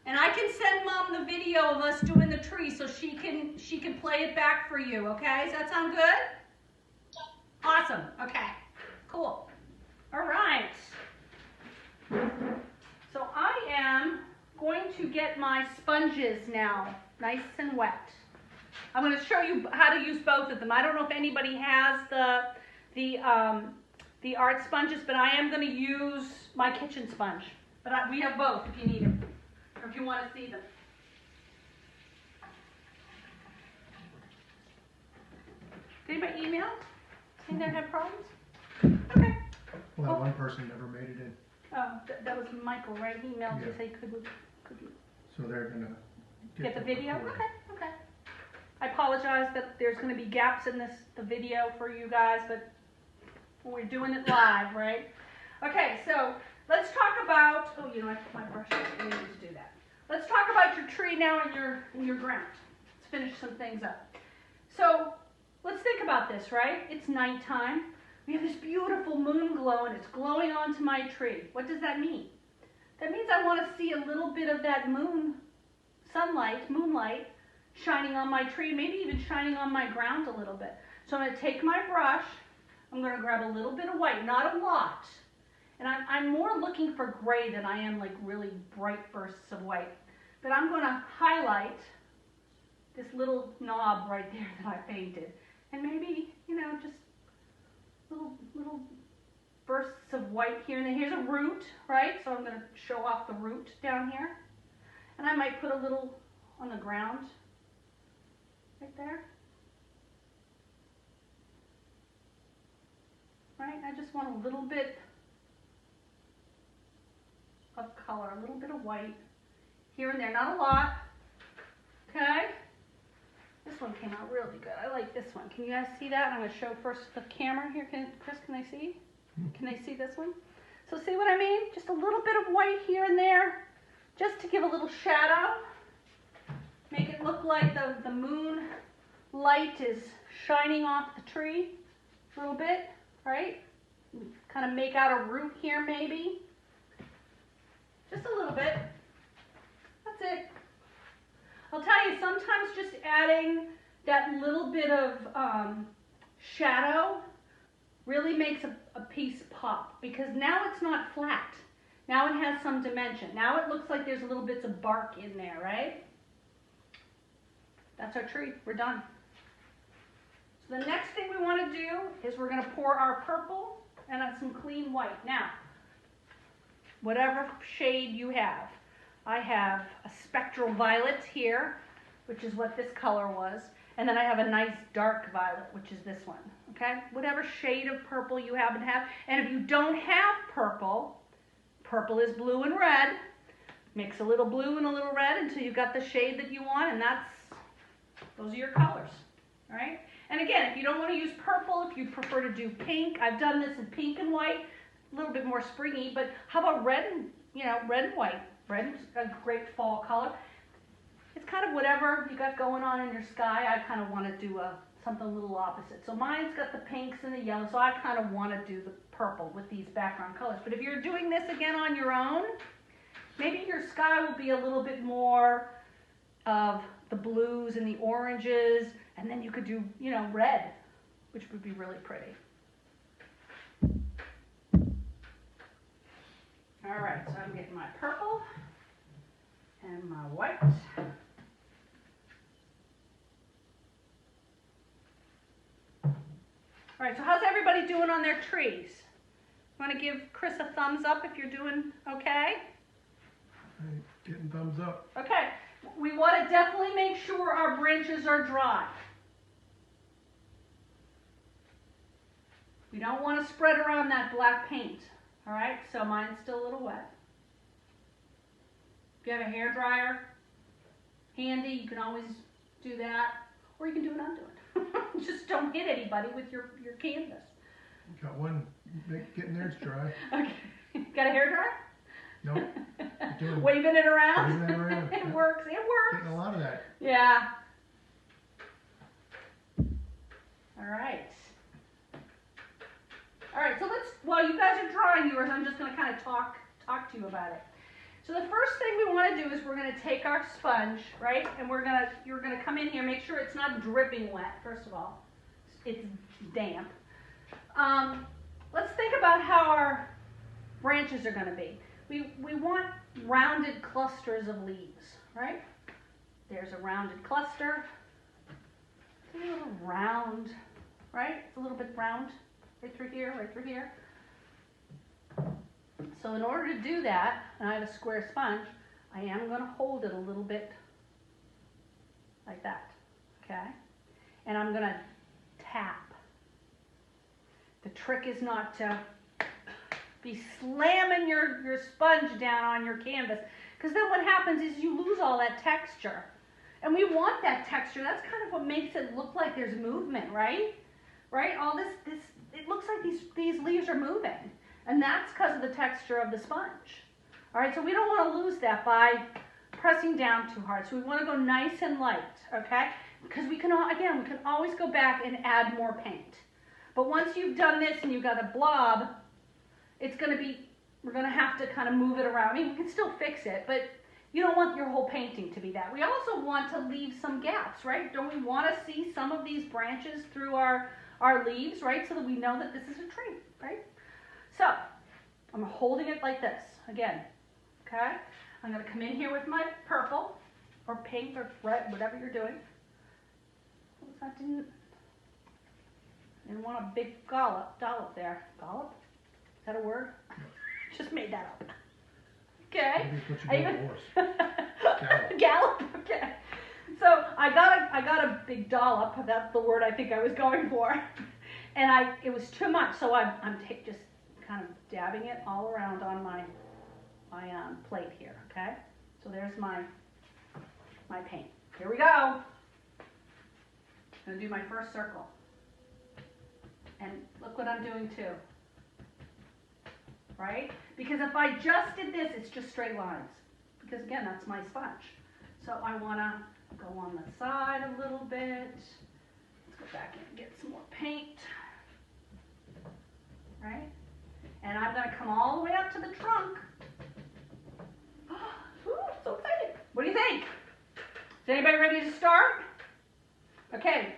And I can send Mom the video of us doing the tree so she can play it back for you, okay? Does that sound good? Awesome. Okay. Cool. All right. So I am going to get my sponges now, nice and wet. I'm going to show you how to use both of them. I don't know if anybody has the art sponges, but I am going to use my kitchen sponge. But we have both if you need them, or if you want to see them. Did anybody email? Anybody have problems? Okay. Well, that one person never made it in. Oh, that was Michael, right? He emailed to Yeah. say could we So they're gonna get the video? recording. Okay. I apologize that there's going to be gaps in the video for you guys, but we're doing it live, right? Okay, so let's talk about, oh, you know, I put my brush up, I need to do that. Let's talk about your tree now and your ground. Let's finish some things up. So let's think about this, right? It's nighttime. We have this beautiful moon glow, and it's glowing onto my tree. What does that mean? That means I want to see a little bit of that moonlight, shining on my tree, maybe even shining on my ground a little bit. So I'm going to take my brush, I'm going to grab a little bit of white, not a lot. And I'm more looking for gray than I am like really bright bursts of white. But I'm going to highlight this little knob right there that I painted. And maybe, you know, just little bursts of white here. And then here's a root, right? So I'm going to show off the root down here. And I might put a little on the ground. Right there. Right, I just want a little bit of color, a little bit of white here and there, not a lot. Okay? This one came out really good. I like this one. Can you guys see that? I'm going to show first the camera here. Chris, can they see? Can they see this one? So see what I mean? Just a little bit of white here and there, just to give a little shadow. Make it look like the moon light is shining off the tree a little bit, right? Kind of make out a root here maybe. Just a little bit. That's it. I'll tell you, sometimes just adding that little bit of shadow really makes a piece pop, because now it's not flat. Now it has some dimension. Now it looks like there's little bits of bark in there, right? That's our tree. We're done. So the next thing we want to do is we're going to pour our purple and some clean white. Now, whatever shade you have. I have a spectral violet here, which is what this color was. And then I have a nice dark violet, which is this one. Okay? Whatever shade of purple you happen to have. And if you don't have purple, Purple is blue and red. Mix a little blue and a little red until you've got the shade that you want, and those are your colors, all right? And again, if you don't want to use purple, if you prefer to do pink, I've done this in pink and white, a little bit more springy, but how about red and, red and white? Red is a great fall color. It's kind of whatever you got going on in your sky. I kind of want to do something a little opposite. So mine's got the pinks and the yellow, so I kind of want to do the purple with these background colors. But if you're doing this again on your own, maybe your sky will be a little bit more of the blues and the oranges, and then you could do, red, which would be really pretty. All right, so I'm getting my purple and my white. All right, so how's everybody doing on their trees? Want to give Chris a thumbs up if you're doing okay? Getting thumbs up. Okay, we want to definitely make sure our branches are dry. We don't want to spread around that black paint. All right, so mine's still a little wet. If you have a hair dryer handy, you can always do that, or you can do it undo it. Just don't hit anybody with your canvas. Got one getting theirs dry. Okay, got a hair dryer? No. Waving it around? Waving it around. It Yep. works, it works. Getting a lot of that. Yeah. All right. All right, so while you guys are drawing yours, I'm just going to kind of talk to you about it. So the first thing we want to do is we're going to take our sponge, right? And you're going to come in here, make sure it's not dripping wet, first of all. It's damp. Let's think about how our branches are going to be. We want rounded clusters of leaves, right? There's a rounded cluster. It's a little round, right? It's a little bit round. Right through here, right through here. So in order to do that, and I have a square sponge, I am going to hold it a little bit like that, okay? And I'm going to tap. The trick is not to be slamming your sponge down on your canvas, because then what happens is you lose all that texture. And we want that texture. That's kind of what makes it look like there's movement, right? Right? All this it looks like these leaves are moving, and that's because of the texture of the sponge. All right, so we don't want to lose that by pressing down too hard. So we want to go nice and light, okay? Because we can always go back and add more paint. But once you've done this and you've got a blob, we're going to have to kind of move it around. I mean, we can still fix it, but you don't want your whole painting to be that. We also want to leave some gaps, right? Don't we want to see some of these branches through our leaves, right? So that we know that this is a tree, right? So I'm holding it like this again, okay? I'm going to come in here with my purple or pink or red, whatever you're doing. I didn't want a big dollop there. Dollop? Is that a word? Just made that up. Okay. Maybe what you do with horse. Gallop. Okay. So I got a big dollop. That's the word I think I was going for, and it was too much. So I'm just kind of dabbing it all around on my plate here. Okay. So there's my paint. Here we go. I'm gonna do my first circle, and look what I'm doing too. Right? Because if I just did this, it's just straight lines. Because again, that's my sponge. So I want to go on the side a little bit. Let's go back in and get some more paint. Right? And I'm going to come all the way up to the trunk. Ooh, so excited. What do you think? Is anybody ready to start? Okay.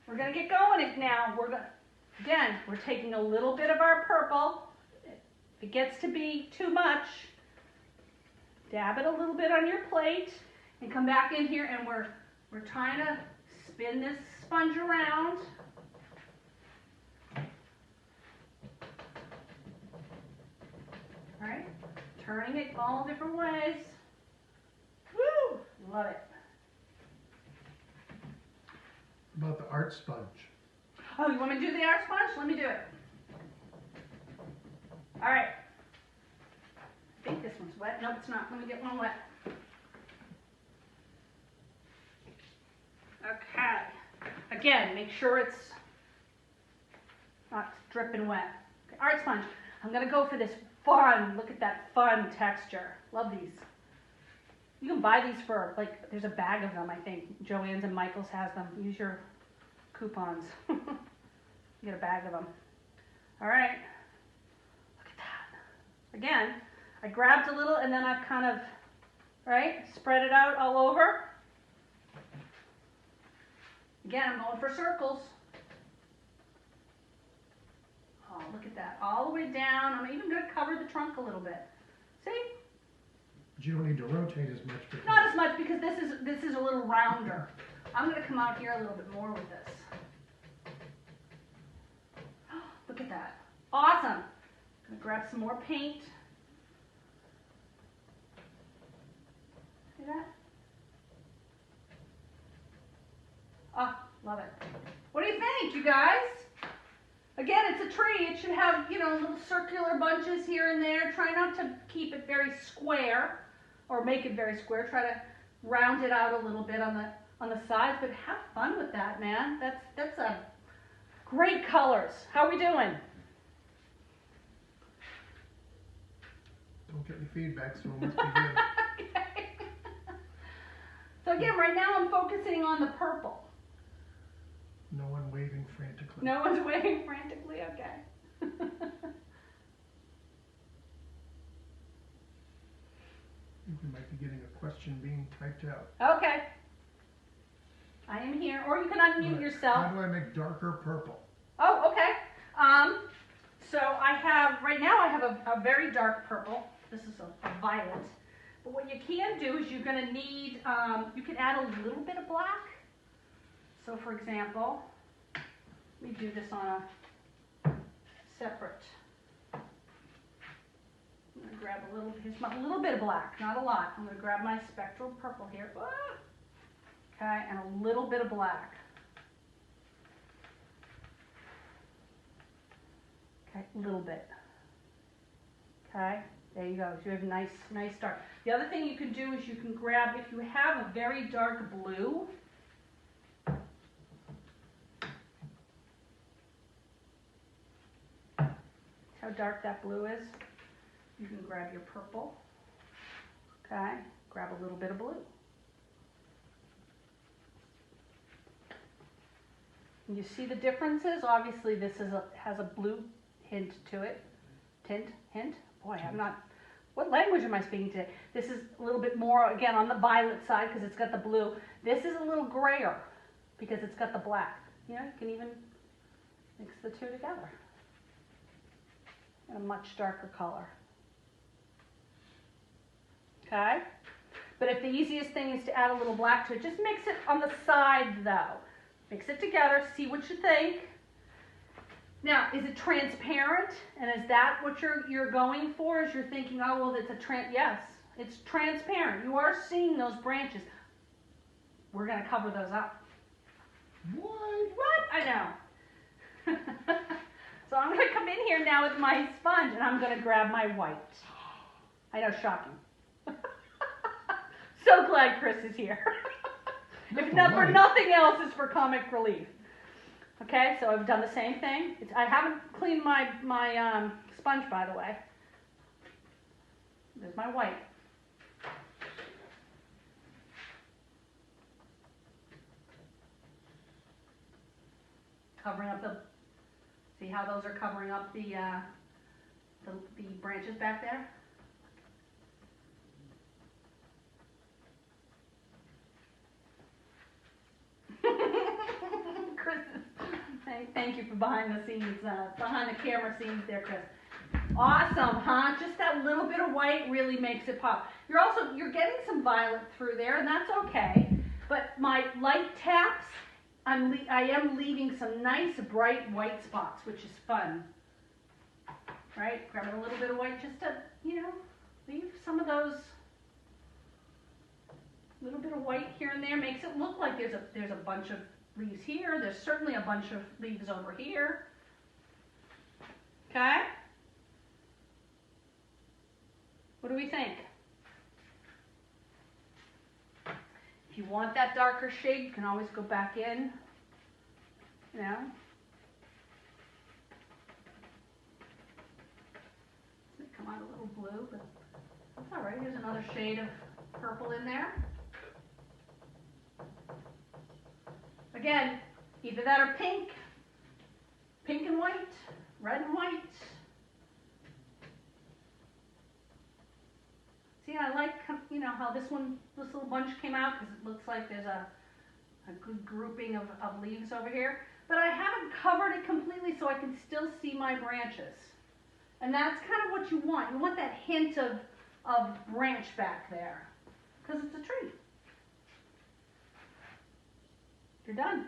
We're going to get going now. We're taking a little bit of our purple. If it gets to be too much, dab it a little bit on your plate and come back in here, and we're trying to spin this sponge around. All right, turning it all different ways. Woo! Love it. About the art sponge. Oh, you want me to do the art sponge? Let me do it. All right. think this one's wet. No, it's not. Let me get one wet. Okay. Again, make sure it's not dripping wet. Okay. Art sponge. I'm going to go for this fun, look at that fun texture. Love these. You can buy these for, like, there's a bag of them, I think. Joann's and Michael's has them. Use your coupons. Get a bag of them. All right. Look at that. Again, I grabbed a little and then I've kind of, right, spread it out all over. Again, I'm going for circles. Oh, look at that. All the way down. I'm even going to cover the trunk a little bit. See? But you don't need to rotate as much. Because Not as much because this is a little rounder. I'm going to come out here a little bit more with this. Look at that. Awesome. I'm going to grab some more paint. See that? Oh, love it. What do you think, you guys? Again, it's a tree. It should have, you know, little circular bunches here and there. Try not to keep it very square or make it very square. Try to round it out a little bit on the sides, but have fun with that, man. That's a great colors. How are we doing? don't get any feedback, so it must be good. Okay. So again, right now I'm focusing on the purple. No one waving frantically. No one's waving frantically? Okay. I think we might be getting a question being typed out. Okay. I am here. Or you can unmute yourself. How do I make darker purple? Oh, okay. So I have, right now I have a very dark purple. This is a violet. But what you can do is you're going to need, you can add a little bit of black. So for example, we do this on a separate. I'm going to grab a little bit of black, not a lot. I'm going to grab my spectral purple here. Okay, and a little bit of black. Okay, a little bit. Okay, there you go. So you have a nice start. The other thing you can do is you can grab, if you have a very dark blue, how dark that blue is, you can grab your purple. Okay, grab a little bit of blue. You see the differences? Obviously this has a blue hint to it. Hint? Boy, I'm not, what language am I speaking today? This is a little bit more, again, on the violet side because it's got the blue. This is a little grayer because it's got the black. You know, you can even mix the two together in a much darker color. Okay? But if the easiest thing is to add a little black to it, just mix it on the side though. Mix it together, see what you think. Now, is it transparent? And is that what you're going for? Is you're thinking, oh, well, it's yes, it's transparent. You are seeing those branches. We're going to cover those up. What? I know. So I'm going to come in here now with my sponge, and I'm going to grab my white. I know, shocking. So glad Chris is here. If not for nothing else, it's for comic relief. Okay, so I've done the same thing. I haven't cleaned my sponge, by the way. There's my white. Covering up see how those are covering up the branches back there? Chris, thank you for behind the scenes, behind the camera scenes there, Chris. Awesome, huh? Just that little bit of white really makes it pop. You're getting some violet through there, and that's okay. But my light taps, I am leaving some nice bright white spots, which is fun. Right? Grab a little bit of white just to, you know, leave some of those. Little bit of white here and there makes it look like there's a bunch of leaves here. There's certainly a bunch of leaves over here. Okay? What do we think? If you want that darker shade, you can always go back in, you know. It may come out a little blue, but that's all right. Here's another shade of purple in there. Again, either that or pink and white, red and white. See, I like, you know, how this little bunch came out because it looks like there's a good grouping of leaves over here. But I haven't covered it completely so I can still see my branches. And that's kind of what you want. You want that hint of branch back there because it's a tree. You're done.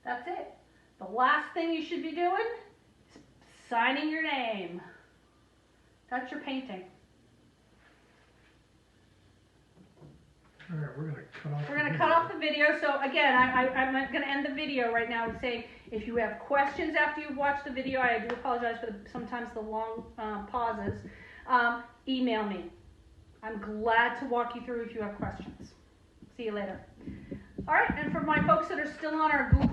That's it. The last thing you should be doing is signing your name. That's your painting. All right, we're going to cut off the video. So again, I'm going to end the video right now and say, if you have questions after you've watched the video, I do apologize for sometimes the long pauses, email me. I'm glad to walk you through if you have questions. See you later. All right, and for my folks that are still on our Google